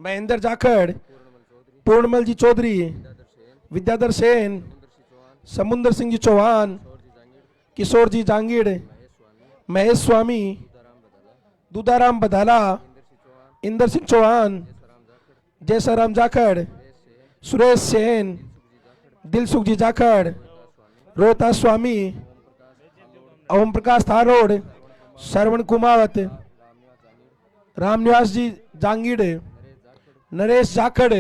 महेंद्र जाखड़, पूर्णमल जी चौधरी, विद्याधर सेन, समुंदर सिंह जी चौहान, किशोर जी जांगीड़, महेश स्वामी, दूधाराम बधाला, इंदर सिंह चौहान, जयसाराम जाखड़, सुरेश सेन, दिलसुख जी जाखड़, रोहतास स्वामी, ओम प्रकाश थारोड़, श्रवण कुमावत, रामनिवास जी जांगीड़, नरेश जाखड़,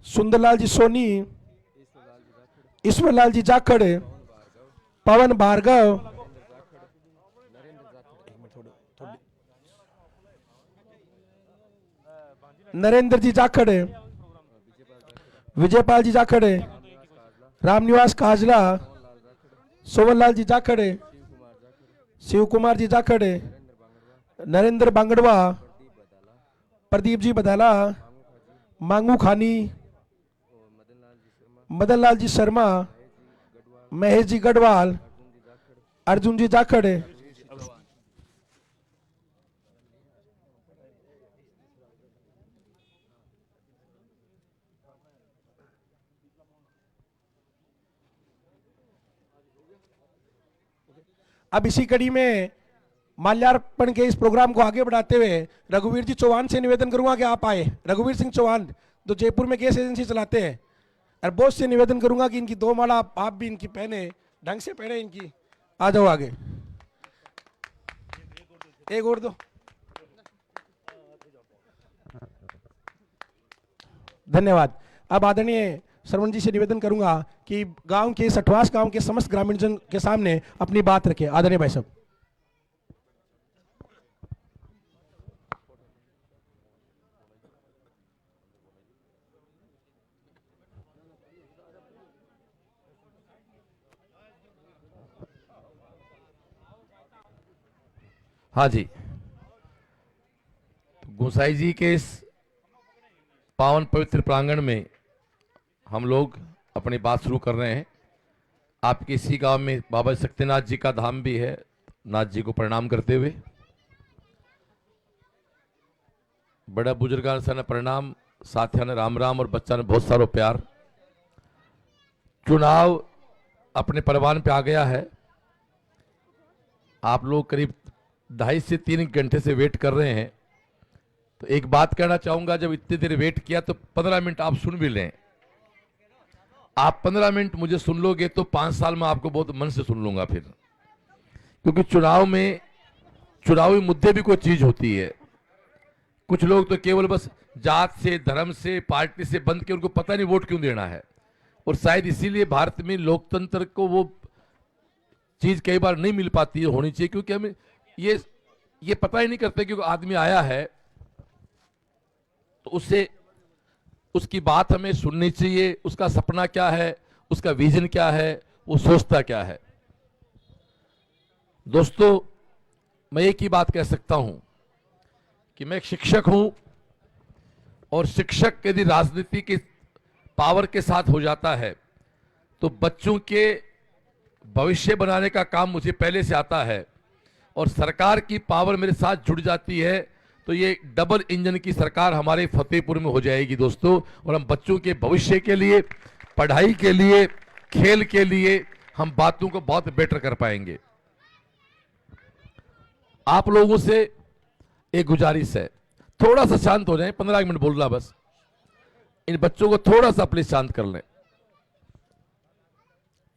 सुंदरलाल जी सोनी, ईश्वरलाल जी जाखड़, पवन भार्गव, नरेंद्र जी जाखड़, विजयपाल जी जाखड़, रामनिवास काजला, सोवनलाल जी जाखड़, शिव कुमार जी जाखड़, नरेंद्र बांगड़वा, प्रदीप जी बदाला, मांगू खानी, मदन लाल जी शर्मा, महेश जी गढ़वाल, अर्जुन जी जाखड़, अब इसी कड़ी में माल्यार्पण के इस प्रोग्राम को आगे बढ़ाते हुए रघुवीर जी चौहान से निवेदन करूंगा कि आप आए। रघुवीर सिंह चौहान जो जयपुर में गैस एजेंसी चलाते हैं, और बॉस से निवेदन करूंगा कि इनकी दो माला आप भी इनकी पहने, ढंग से पहने इनकी। आ जाओ आगे, एक और दो। धन्यवाद। अब आदरणीय श्रवण जी से निवेदन करूंगा कि गांव के सठवास गांव के समस्त ग्रामीण जन के सामने अपनी बात रखें। आदरणीय भाई साहब। हाँ जी, गोसाई जी के इस पावन पवित्र प्रांगण में हम लोग अपनी बात शुरू कर रहे हैं। आपके इसी गांव में बाबा शक्तिनाथ जी का धाम भी है। नाथ जी को प्रणाम करते हुए बड़ा बुजुर्गान से प्रणाम, साथिया ने राम राम और बच्चा ने बहुत सारो प्यार। चुनाव अपने परवान पे आ गया है। आप लोग करीब 2.5 से 3 घंटे से वेट कर रहे हैं। तो एक बात कहना चाहूंगा, जब इतनी देर वेट किया तो 15 मिनट आप सुन भी लें। आप 15 मिनट मुझे सुन लोगे तो 5 साल में आपको बहुत मन से सुन लूंगा फिर। क्योंकि चुनाव में चुनावी मुद्दे भी कोई चीज होती है। कुछ लोग तो केवल बस जात से, धर्म से, पार्टी से बंध के उनको पता नहीं वोट क्यों देना है। और शायद इसीलिए भारत में लोकतंत्र को वो चीज कई बार नहीं मिल पाती है, होनी चाहिए। क्योंकि हमें ये पता ही नहीं करते कि आदमी आया है तो उससे उसकी बात हमें सुननी चाहिए। उसका सपना क्या है, उसका विजन क्या है, वो सोचता क्या है। दोस्तों, मैं एक ही बात कह सकता हूं कि मैं एक शिक्षक हूं, और शिक्षक यदि राजनीति की पावर के साथ हो जाता है तो बच्चों के भविष्य बनाने का काम मुझे पहले से आता है, और सरकार की पावर मेरे साथ जुड़ जाती है तो ये डबल इंजन की सरकार हमारे फतेहपुर में हो जाएगी दोस्तों। और हम बच्चों के भविष्य के लिए, पढ़ाई के लिए, खेल के लिए हम बातों को बहुत बेटर कर पाएंगे। आप लोगों से एक गुजारिश है, थोड़ा सा शांत हो जाएं। 15 मिनट बोल रहा बस। इन बच्चों को थोड़ा सा प्लीज शांत कर लें।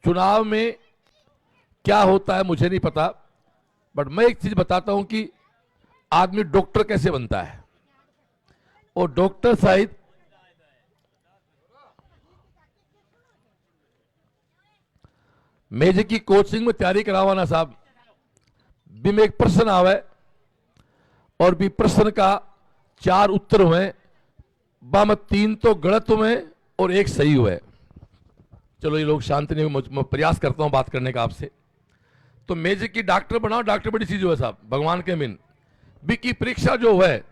चुनाव में क्या होता है मुझे नहीं पता, बट मैं एक चीज बताता हूं कि आदमी डॉक्टर कैसे बनता है। और डॉक्टर साहिब मेजे की कोचिंग में तैयारी करावाना साहब, भी में एक प्रश्न आवे और भी प्रश्न का 4 उत्तर हुए, बा में 3 तो गलत हुए और 1 सही हुए। चलो ये लोग शांत नहीं हुए, मैं प्रयास करता हूं बात करने का आपसे। तो मेजे की डॉक्टर बनाओ, डॉक्टर बड़ी चीज हुआ साहब, भगवान के मिन। बी की परीक्षा जो है,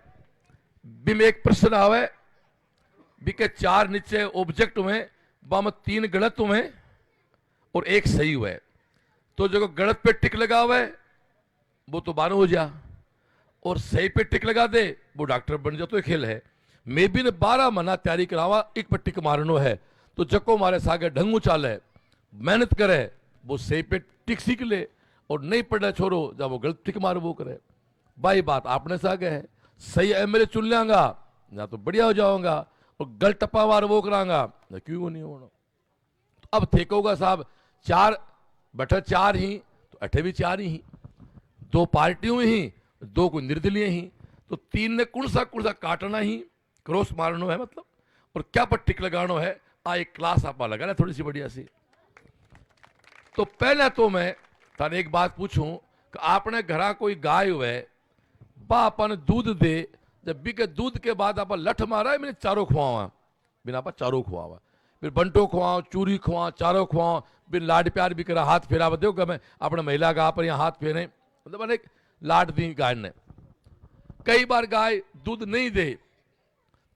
बी में एक प्रश्न आवे, बी के 4 नीचे ऑब्जेक्ट हुए, बा में 3 गलत हुए और 1 सही हुए। तो जो गलत पे टिक लगा हुआ है वो तो 12 हो जा, और सही पे टिक लगा दे वो डॉक्टर बन जाओ तो खेल है। मैं भी ने 12 महीना तैयारी करावा एक पर टिक मारनो है तो जको मारे सागे ढंगू चाले मेहनत करे वो सही पे टिक सीख ले और नहीं पढ़े छोरो जब वो गलत टिक मार वो करे। भाई बात आपने सागे है सही एमएलए चुन लियांगा ना तो बढ़िया हो जाऊंगा और गलत टप्पा मार वो करांगा ना क्यों नहीं होना। तो अब थेकोगा साहब 4 बटे 4 ही तो अठे भी 4 ही 2 पार्टियों ही 2 को निर्दलीय ही तो 3 ने कौन सा काटना ही क्रॉस मारनो है मतलब और क्या पर टिक लगानो है आ एक क्लास आप लगाना थोड़ी सी बढ़िया सी। तो पहले तो मैं थाने एक बात पूछूं कि आपने घरा कोई गाय हुए बा अपन दूध दे जब बिके दूध के बाद आप लठ मारा है मैंने चारों खुआवा बिना आप चारों खुआवा फिर बंटो खुआओ चूरी खुआओ चारों खुआओ फिर लाड प्यार भी करा हाथ फेरा दो मैं अपने महिला गा पर यहाँ हाथ फेरे मतलब अनेक लाड दी गाय ने। कई बार गाय दूध नहीं दे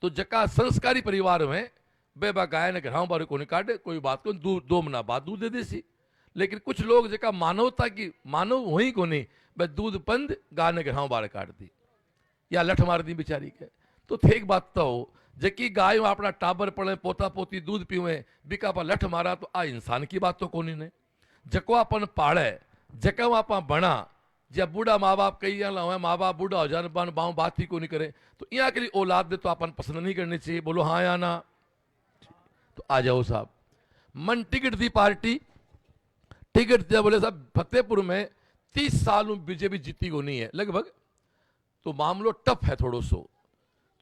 तो जका संस्कारी परिवार में बेबा गाय ने घराव बारे को नहीं काटे कोई बात को 2 महीना बाद दूध दे देसी। लेकिन कुछ लोग जका मानवता की मानव वही को नहीं बे दूध बंद गाय ने घराव बारे काट दी या लठ मार दी बेचारी के। तो थे एक बात तो जकी गाय अपना टाबर पड़े पोता पोती दूध पीवे बिका पर लठ मारा तो आ इंसान की बात तो कोनी ने जको अपन पाड़े जका आपा बना जब बूढ़ा माँ बाप कई माँ बाप बूढ़ा हो जाने बाऊ बात ही को नहीं करे तो यहाँ के लिए औलाद दे तो अपन पसंद नहीं करनी चाहिए बोलो हाँ या ना। तो आ जाओ साहब मन टिकट दी पार्टी टिकट दिया बोले साहब फतेहपुर में 30 साल बीजेपी जीती को नहीं है लगभग तो मामलो टफ है थोड़ो सो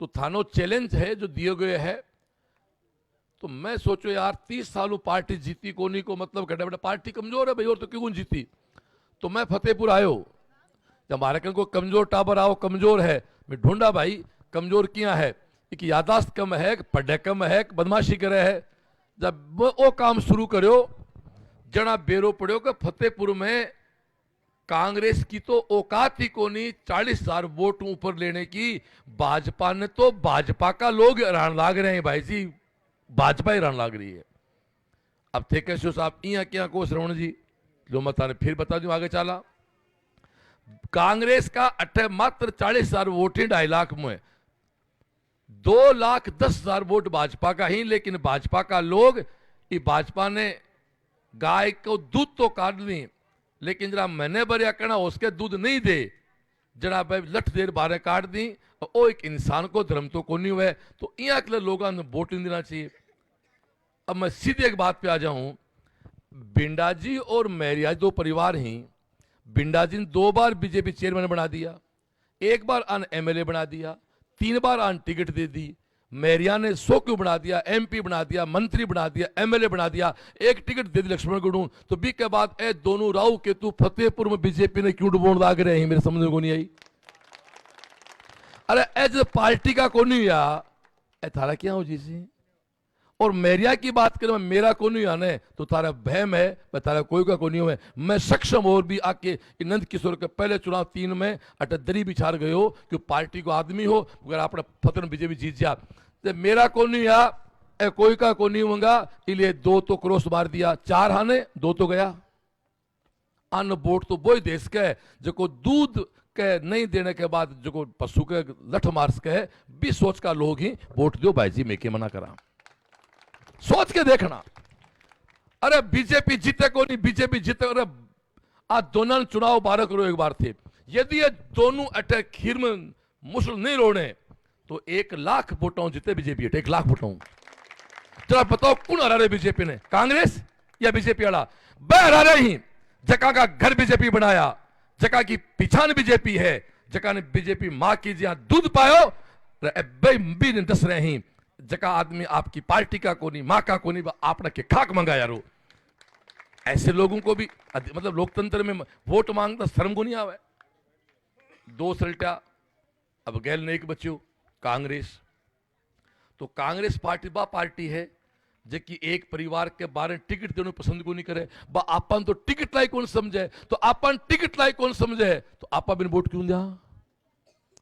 तो थानो चैलेंज है जो दिए गए है। तो मैं सोचो यार 30 सालों पार्टी जीती को नहीं को मतलब घटा बेटा पार्टी कमजोर है भाई और तो क्यों जीती। तो मैं फतेहपुर आयो जब हमारे कल को कमजोर टाबर आओ कमजोर है मैं ढूंढा भाई कमजोर क्या है कि यादाश्त कम है पढ़े कम है बदमाशी करे है। जब वो काम शुरू करो जना बेरो पड़ो कि फतेहपुर में कांग्रेस की तो औकात ही को नहीं 40,000 वोट ऊपर लेने की भाजपा ने तो भाजपा का लोग हैरान लाग रहे हैं भाई जी भाजपा हैरान लाग रही है। अब थे कैसे साहब यहाँ क्या को श्रवण जी जो मैं ताने फिर बता दूं आगे चला कांग्रेस का मात्र 40,000 वोट ही 2.5 लाख में 2,10,000 वोट भाजपा का ही। लेकिन भाजपा का लोग भाजपा ने गाय को दूध तो काट दी लेकिन जरा मैंने बरिया करना उसके दूध नहीं दे जरा भाई लठ देर बारे काट दी और वो एक इंसान को धर्म तो को नहीं हुए तो यहाँ के लिए लोगों ने वोट नहीं देना चाहिए। अब मैं सीधे एक बात पे आ जाऊं बिंडा जी और मैरिया 2 परिवार ही बिंडा जी ने 2 बार बीजेपी चेयरमैन बना दिया 1 बार अन एमएलए बना दिया 3 बार अन टिकट दे दी। मैरिया ने 100 क्यों बना दिया एमपी बना दिया मंत्री बना दिया एमएलए बना दिया 1 टिकट दे दी लक्ष्मण गुडू तो बी के बाद ए दोनों राव के तू फतेहपुर में बीजेपी ने क्यों डुबोड़ लाग रहे हैं मेरे समझ को नहीं आई। अरे एज पार्टी का को नहीं या ए थारा क्या हो जी और मैरिया की बात करें मेरा को नहीं आने तो तारा बहम है मैं तारा कोई का को नहीं हुए मैं सक्षम और भी आके नंद किशोर के पहले चुनाव 3 में दरी बिछार गए हो कि पार्टी को आदमी हो अगर आपने फतन बीजेपी जीत जा तो मेरा को नहीं आ कोई का को नहीं होगा इसलिए 2 तो क्रॉस मार दिया 4 हाने 2 तो गया अन्न वोट तो वो देश के जो को दूध के नहीं देने के बाद जो पशु के लठ मार सके भी सोच का लोग ही वोट दो भाई जी मैं के मना करा सोच के देखना। अरे बीजेपी जीते को नहीं बीजेपी जीते अरे आज दोनों चुनाव 12 करो एक बार थे यदि ये दोनों अटैक खीर में मुसल नहीं रोने तो 1 लाख वोटों जीते बीजेपी 1 लाख वोटों। जरा बताओ कौन हरा रहे बीजेपी ने कांग्रेस या बीजेपी वाला बहरा रहे ही जका का घर बीजेपी बनाया जका की पिछान बीजेपी है जका ने बीजेपी मां की जहां दूध पायो भी दस रहे ही जका आदमी आपकी पार्टी का को नहीं मां का को नहीं आपने के खाक मंगाया रो। ऐसे लोगों को भी मतलब लोकतंत्र में वोट मांगता शर्म को नहीं आवे। 2 सल्टा अब गैल ने एक बच्चों कांग्रेस तो कांग्रेस पार्टी बा पार्टी है जबकि एक परिवार के बारे टिकट देने पसंद को नहीं करे बा आपन तो टिकट लाई कौन समझे तो आपन टिकट लाई कौन समझे तो आपा बिन वोट क्यों दिया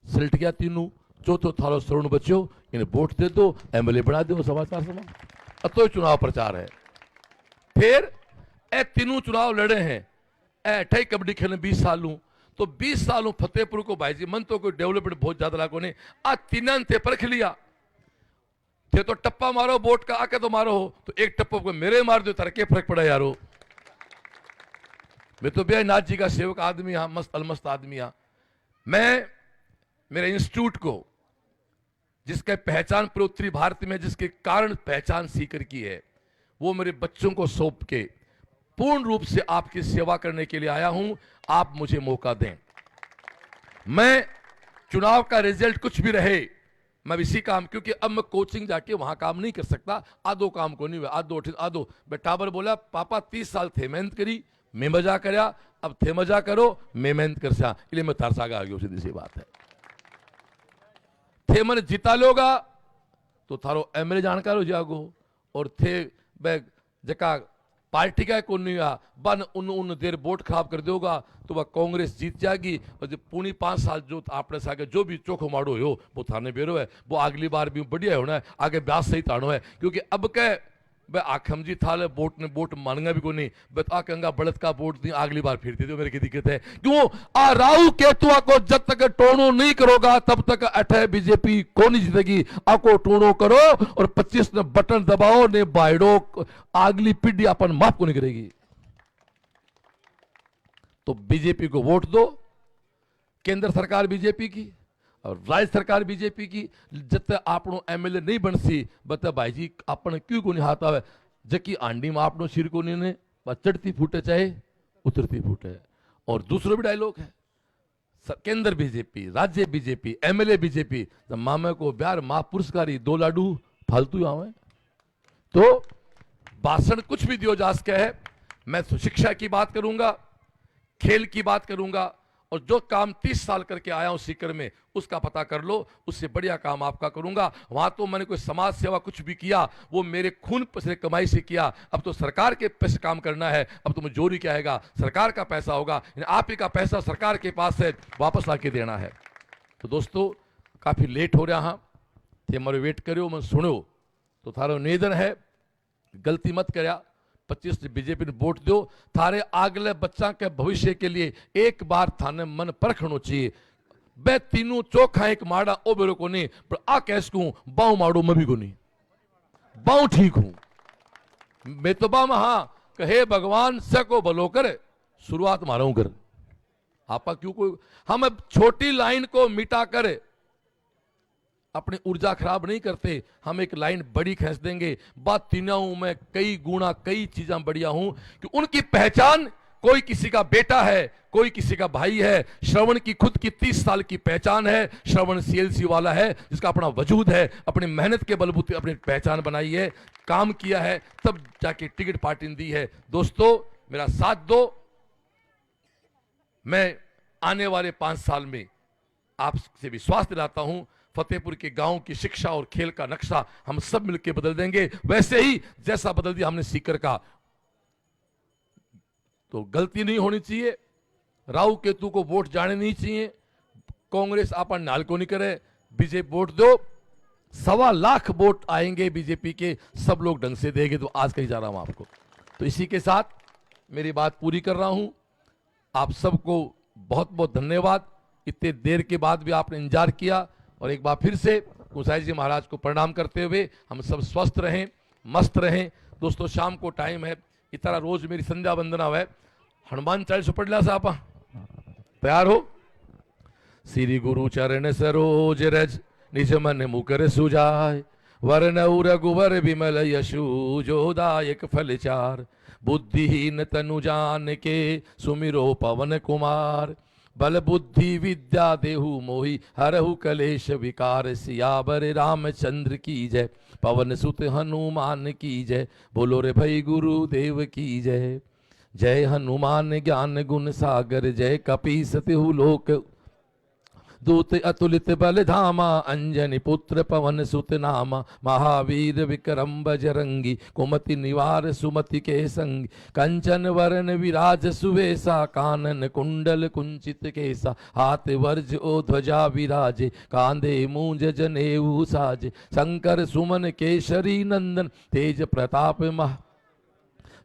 सल्ट गया तीनों चौथो थारो सरुण बच्चों इन्हें वोट दे दो एमएलए बना दो समाचार समा तो चुनाव प्रचार है। फिर ए तीनों चुनाव लड़े हैं ए ठई कबड्डी खेलने 20 साल तो 20 सालों फतेहपुर को भाई जी मन तो कोई डेवलपमेंट बहुत ज्यादा लागो ने आ तीनन थे परख लिया थे तो टप्पा मारो वोट का आके तो मारो हो तो एक टप्पा को मेरे मार दो तारा क्या फर्क पड़ा यारो। मैं तो भैया नाथ जी का सेवक आदमी हाँ मस्त अलमस्त आदमी हाँ। मैं मेरे इंस्टीट्यूट को जिसका पहचान पूरे उत्तरी भारत में जिसके कारण पहचान सीकर की है वो मेरे बच्चों को सौंप के पूर्ण रूप से आपकी सेवा करने के लिए आया हूं। आप मुझे मौका दें। मैं चुनाव का रिजल्ट कुछ भी रहे मैं इसी काम क्योंकि अब मैं कोचिंग जाके वहां काम नहीं कर सकता। आधो काम को नहीं हुआ आधो बेटाबर बोला पापा 30 साल थे मेहनत करी मैं मजा करया अब थे मजा करो मैं मेहनत कर सा इसलिए मैं तार सागा आ गया सीधी सी बात है। थे मन जिता लोगा तो थारो एमएलए जानकार हो जागो और थे जका पार्टी का कौन नहीं हुआ बन उन देर वोट खराब कर दोगा तो वह कांग्रेस जीत जाएगी और जब पूरी 5 साल जो आपने सागे जो भी चोखो माड़ो हो वो थाने बेरो है वो अगली बार भी बढ़िया होना है आगे ब्यास सही तानो है क्योंकि अब के भाई आखम जी थाले वोट ने वोट मानगा भी को नहीं बस आकंगा बढ़त का वोट दी अगली बार फिर दे दो मेरे की दिक्कत है क्यों आ राहु केतुआ को जब तक टोनो नहीं करोगा तब तक अठे बीजेपी को नहीं जीतेगी। आको टोनो करो और 25 ने बटन दबाओ ने बाइडो अगली पीढ़ी अपन माफ को नहीं करेगी। तो बीजेपी को वोट दो केंद्र सरकार बीजेपी की और राज्य सरकार बीजेपी की जब तक आपनो एमएलए नहीं बनसी बता भाई जी अपन क्यों को नहीं हाथ आवे जबकि आंडी में आपनो सिर को नहीं चढ़ती फूटे चाहे उतरती फूटे। और दूसरा भी डायलॉग है केंद्र बीजेपी राज्य बीजेपी एमएलए बीजेपी मामे को ब्यार मां पुरस्कारी 2 लाडू फालतू आवे तो भाषण कुछ भी दियो जा सके है। मैं शिक्षा की बात करूंगा खेल की बात करूंगा और जो काम 30 साल करके आया हूं सीकर में उसका पता कर लो उससे बढ़िया काम आपका करूंगा। वहां तो मैंने कोई समाज सेवा कुछ भी किया वो मेरे खून से कमाई से किया। अब तो सरकार के पैसे काम करना है अब तो मुझे क्या आएगा सरकार का पैसा होगा आप ही का पैसा सरकार के पास है वापस आके देना है। तो दोस्तों काफी लेट हो रहा हाँ थे मारो वेट करो मैं सुनो तो थारो निवेदन है गलती मत करया 25 बीजेपी ने वोट दो थारे आगले बच्चा के भविष्य के लिए एक बार थाने मन परखनो चाहिए। बे तीनों चौखा एक माड़ा ओ बेरो को नहीं पर आ कैस को बाऊ माड़ो मैं भी को नहीं बाऊ ठीक हूं मैं तो बा हाँ कहे भगवान सको भलो करे शुरुआत मारू कर आपा क्यों कोई हम अब छोटी लाइन को मिटा करे अपनी ऊर्जा खराब नहीं करते हम एक लाइन बड़ी खींच देंगे। बात तीनों में कई गुना कई चीजें बढ़िया हूं कि उनकी पहचान कोई किसी का बेटा है कोई किसी का भाई है। श्रवण की खुद की 30 साल की पहचान है। श्रवण सीएलसी वाला है जिसका अपना वजूद है अपनी मेहनत के बलबूते अपनी पहचान बनाई है काम किया है तब जाके टिकट पार्टी ने दी है। दोस्तों मेरा साथ दो मैं आने वाले 5 साल में आपसे विश्वास दिलाता हूं फतेहपुर के गांव की शिक्षा और खेल का नक्शा हम सब मिलकर बदल देंगे वैसे ही जैसा बदल दिया हमने सीकर का। तो गलती नहीं होनी चाहिए राहु केतु को वोट जाने नहीं चाहिए कांग्रेस अपन नाल को नहीं करे बीजेपी वोट दो 1.25 लाख वोट आएंगे बीजेपी के सब लोग ढंग से देंगे। तो आज कहीं जा रहा हूं आपको तो इसी के साथ मेरी बात पूरी कर रहा हूं। आप सबको बहुत बहुत धन्यवाद इतने देर के बाद भी आपने इंतजार किया और एक बार फिर से गोसाई जी महाराज को प्रणाम करते हुए हम सब स्वस्थ रहें मस्त रहें। दोस्तों शाम को टाइम है इतना रोज मेरी संध्या वंदना है हनुमान चालीसा पढ़ लिया साहब तैयार हो। श्री गुरु चरण सरोज रज निज मन मुकर सुजाय वरन रघुवर विमल यशु जोदायक फल चार बुद्धिहीन तनु जान के सुमिरो पवन कुमार बल बुद्धि विद्या देहु मोहि हरहु कलेश विकार सियावर रामचंद्र की जय पवन सुत हनुमान की जय बोलो रे भई गुरुदेव की जय। जय हनुमान ज्ञान गुण सागर जय कपि सतिहु लोक दूत अतुलित बल धामा अंजनी पुत्र पवन सुत नामा महावीर विक्रम बजरंगी कुमति निवार सुमति के संग कंचन वरन विराज सुवेशा कानन कुंडल कुंचित केसा हाथ वर्ज ओ ध्वजा विराजे कांधे मूंज जनेऊ साजे शंकर सुमन केसरी नंदन तेज प्रताप महा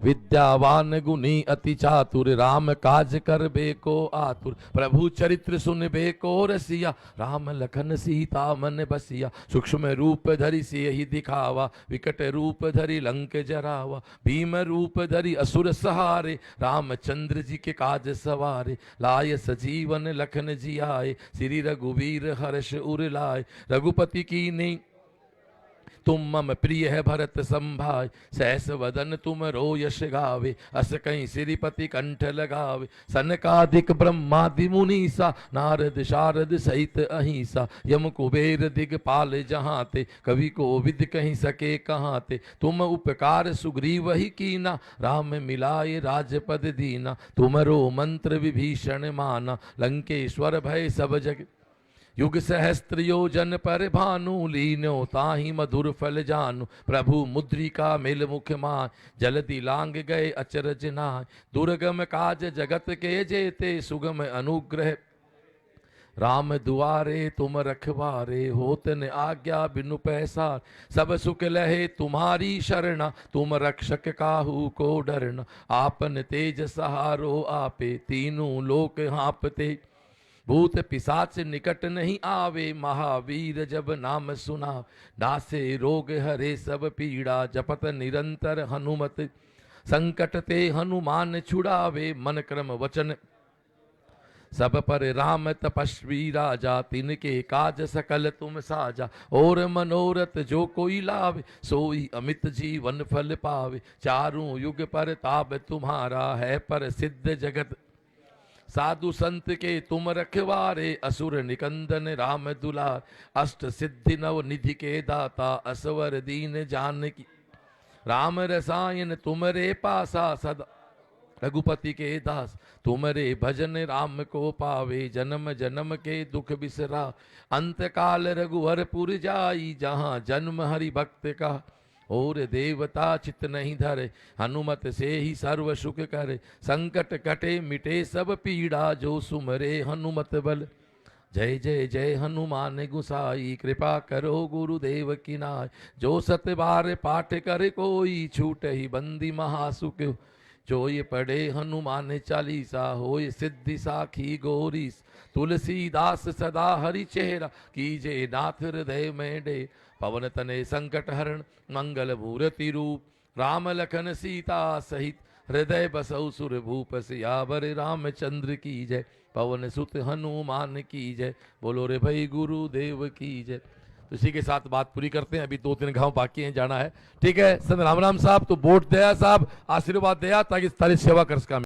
विद्यावान गुणी अति चातुर, राम काज कर बेको आतुर। प्रभु चरित्र सुन बेको रसिया, राम लखन सीता मन बसिया। सूक्ष्म रूप धरि सियहि दिखावा, विकट रूप धरि लंक जरावा। भीम रूप धरि असुर सहारे, रामचंद्र जी के काज सवारे। लाय सजीवन लखन जियाए, श्री रघुवीर हर्ष उर लाए। रघुपति की नहीं तुम मम प्रिय है भरत संभाय, सहस वदन तुम रो यश गावे। अस कहीं श्रीपति कंठ लगावे, सनकादिक ब्रह्मादि मुनीसा। नारद शारद सहित अहिंसा, यम कुबेर दिगपाल जहाँ ते। कवि को विद कहीं सके कहाँ ते, तुम उपकार सुग्रीव ही कीना। राम मिलाए राजपद दीना, तुमरो मंत्र विभीषण माना। लंकेश्वर भय सब जग, युग सहस्त्र योजन पर भानु। लीनो ताहि मधुर फल जानू, प्रभु मुद्रिका मिल मुख माय। जलदि लांग गए अचरज नाय, दुर्गम काज जगत के जेते। सुगम अनुग्रह राम दुआरे तुम रखवारे, होत न आज्ञा बिनु पैसार। सब सुख लहे तुम्हारी शरणा, तुम रक्षक काहू को डरना। आपन तेज सहारो आपे, तीनों लोक हाँपते। भूत पिशाच निकट नहीं आवे, महावीर जब नाम सुना। नासे रोग हरे सब पीड़ा, जपत निरंतर हनुमत। संकट ते हनुमान छुड़ावे, मन क्रम वचन सब पर राम तपस्वी राजा। तिनके काज सकल तुम साजा, और मनोरथ जो कोई लावे। सोई अमित जीवन फल पावे, चारों युग पर ताप तुम्हारा है। पर सिद्ध जगत साधु संत के तुम रखवारे, असुर निकंदन राम दुलार। अष्ट सिद्धि नव निधि के दाता, असवर दीन जानकी। राम रसायन तुमरे पासा, सदा रघुपति के दास। तुमरे भजन राम को पावे, जन्म जन्म के दुख बिसरा। अंत काल रघुवरपुर जाई, जहाँ जन्म हरि भक्त का। और देवता चित नहीं धरे, हनुमत से ही सर्व सुख करे। संकट कटे मिटे सब पीड़ा, जो सुमरे हनुमत बल। जय जय जय हनुमान गुसाई, कृपा करो गुरुदेव की नाय। जो सत बार पाठ करे कोई, छूट ही बंदी महासुख। जो ये पढ़े हनुमान चालीसा, होय सिद्धि साखी गौरीस। तुलसीदास सदा हरि चेहरा, कीजे नाथ हृदय में डे। पवन तनय संकट हरण, मंगल मूर्ति रूप। राम लखन सीता सहित, हृदय बसौ सुर भूप। सियावर रामचंद्र की जय, पवन सुत हनुमान की जय। बोलो रे भाई गुरुदेव की जय। तो इसी के साथ बात पूरी करते हैं, अभी 2-3 गांव बाकी हैं, जाना है। ठीक है, संत राम राम साहब तो वोट दया साहब आशीर्वाद दया, ताकि सारी सेवा कर सका।